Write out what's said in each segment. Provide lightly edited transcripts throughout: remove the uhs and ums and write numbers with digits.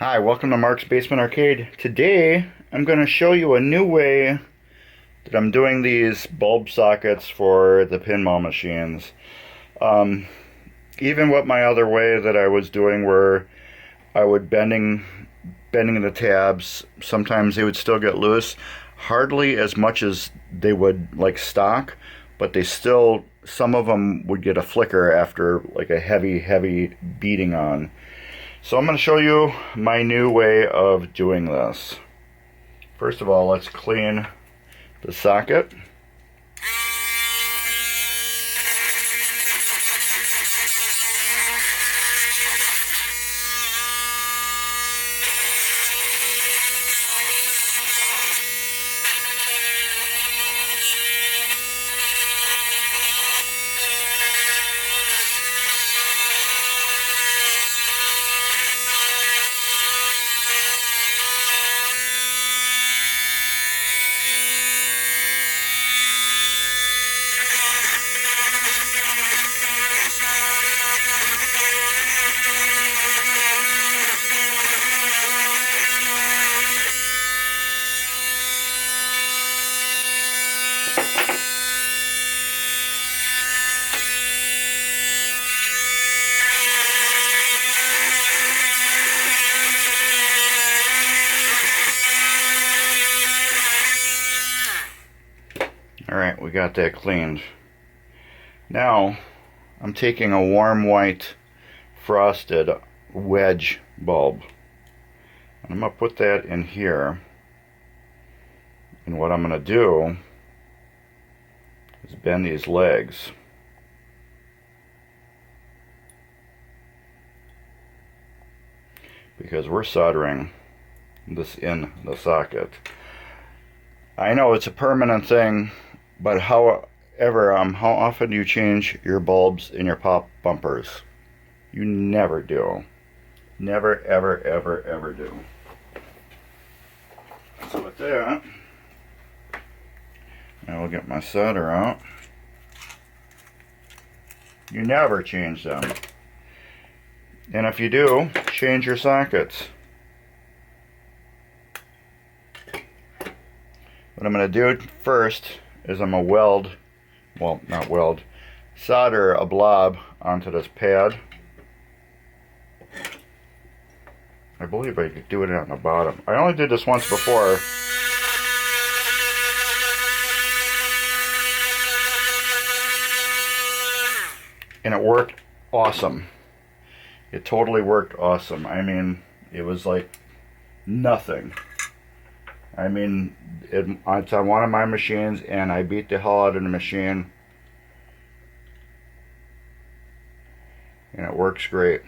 Hi, welcome to Mark's Basement Arcade. Today, I'm going to show you a new way that I'm doing these bulb sockets for the pinball machines. Um, Even with my other way that I was doing where I would bending the tabs, sometimes they would still get loose. Hardly as much as they would like stock, but they still, some of them would get a flicker after like a heavy beating on. So I'm going to show you my new way of doing this. First of all, let's clean the socket. Alright, we got that cleaned. Now, I'm taking a warm white frosted wedge bulb. And I'm going to put that in here. And what I'm going to do is bend these legs. Because we're soldering this in the socket. I know it's a permanent thing, but how often do you change your bulbs in your pop bumpers? You never do. Never, ever do. So with that, I will get my solder out. You never change them. And if you do, change your sockets. What I'm going to do first is I'm going to solder a blob onto this pad. I believe I could do it on the bottom. I only did this once before. And it worked awesome. It totally worked awesome. I mean, it was like nothing. I mean, it's on one of my machines, and I beat the hell out of the machine. And it works great.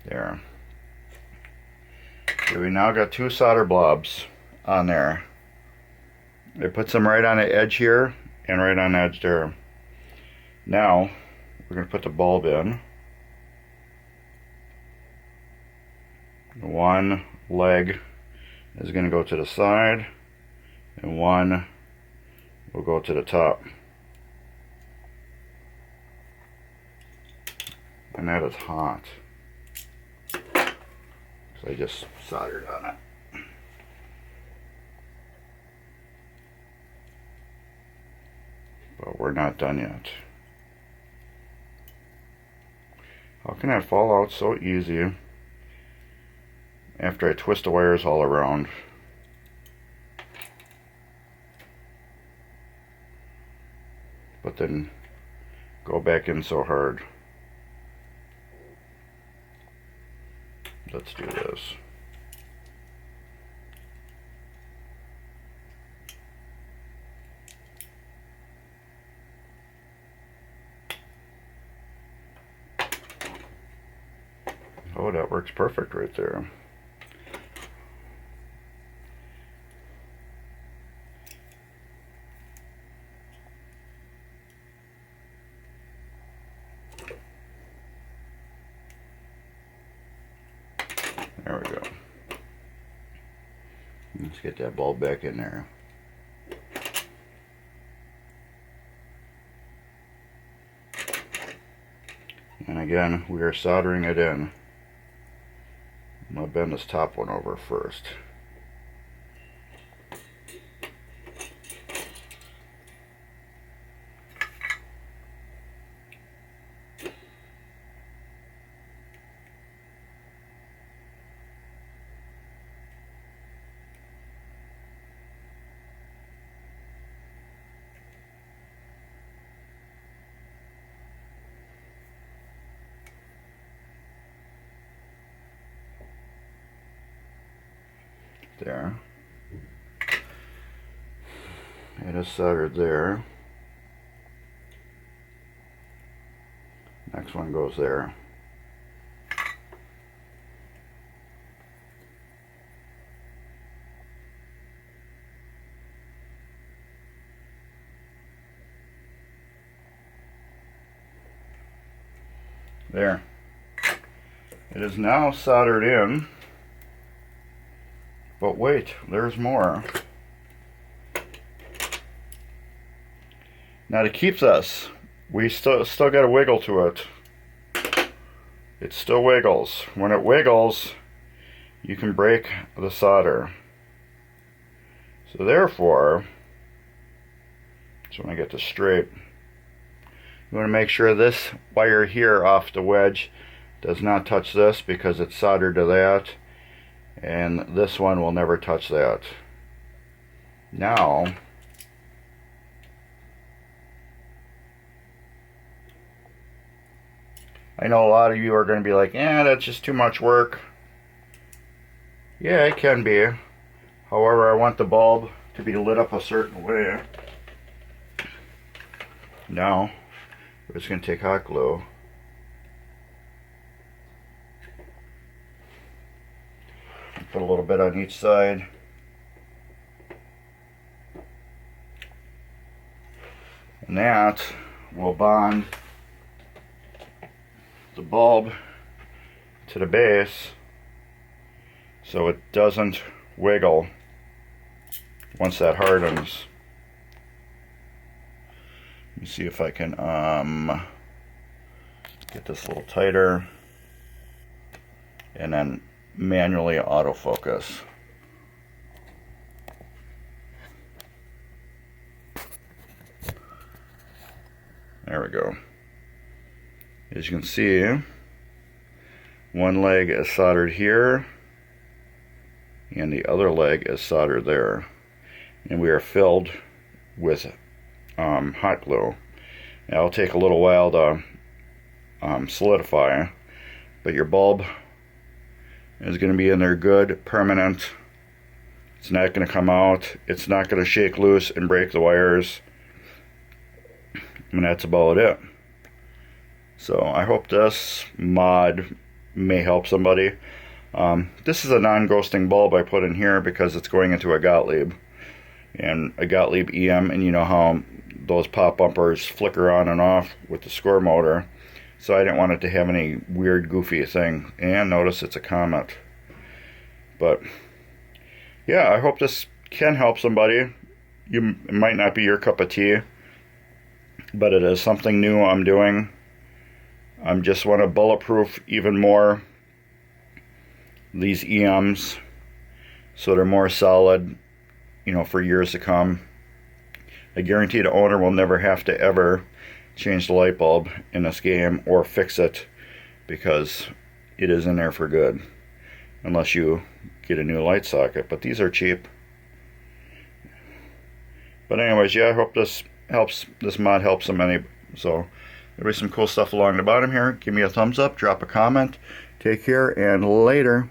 There. So we now got two solder blobs on there. It puts them right on the edge here and right on the edge there. Now we're going to put the bulb in. One leg is going to go to the side and one will go to the top. And that is hot. So I just soldered on it. But we're not done yet. How can that fall out so easy after I twist the wires all around? But then go back in so hard. Let's do this. Oh, that works perfect right there. There we go. Let's get that bulb back in there. And again, we are soldering it in. I'm going to bend this top one over first. There. It is soldered there. Next one goes there. There. It is now soldered in. But wait, there's more. Now to keep this, we still got to wiggle to it. It still wiggles. When it wiggles, you can break the solder. So therefore, so when I get this straight, you want to make sure this wire here off the wedge does not touch this because it's soldered to that. And this one will never touch that. Now, I know a lot of you are going to be like, that's just too much work. Yeah, it can be. However, I want the bulb to be lit up a certain way. Now, we're just going to take hot glue. Put a little bit on each side. And that will bond the bulb to the base so it doesn't wiggle once that hardens. Let me see if I can get this a little tighter and then manually autofocus. There we go. As you can see, one leg is soldered here and the other leg is soldered there, and we are filled with hot glue. Now it'll take a little while to solidify, but your bulb is going to be in there good, permanent. It's not going to come out. It's not going to shake loose and break the wires. And that's about it. So I hope this mod may help somebody. This is a non-ghosting bulb I put in here because it's going into a Gottlieb. And a Gottlieb EM, and you know how those pop bumpers flicker on and off with the score motor. So I didn't want it to have any weird goofy thing. And notice it's a Comet. But yeah, I hope this can help somebody. It might not be your cup of tea, but it is something new I'm doing. I just want to bulletproof even more these EMs so they're more solid, you know, for years to come. I guarantee the owner will never have to ever change the light bulb in this game or fix it because it is in there for good, unless you get a new light socket. But these are cheap. But anyways, yeah, I hope this mod helps somebody. So there'll be some cool stuff along the bottom here. Give me a thumbs up, drop a comment. Take care, and later.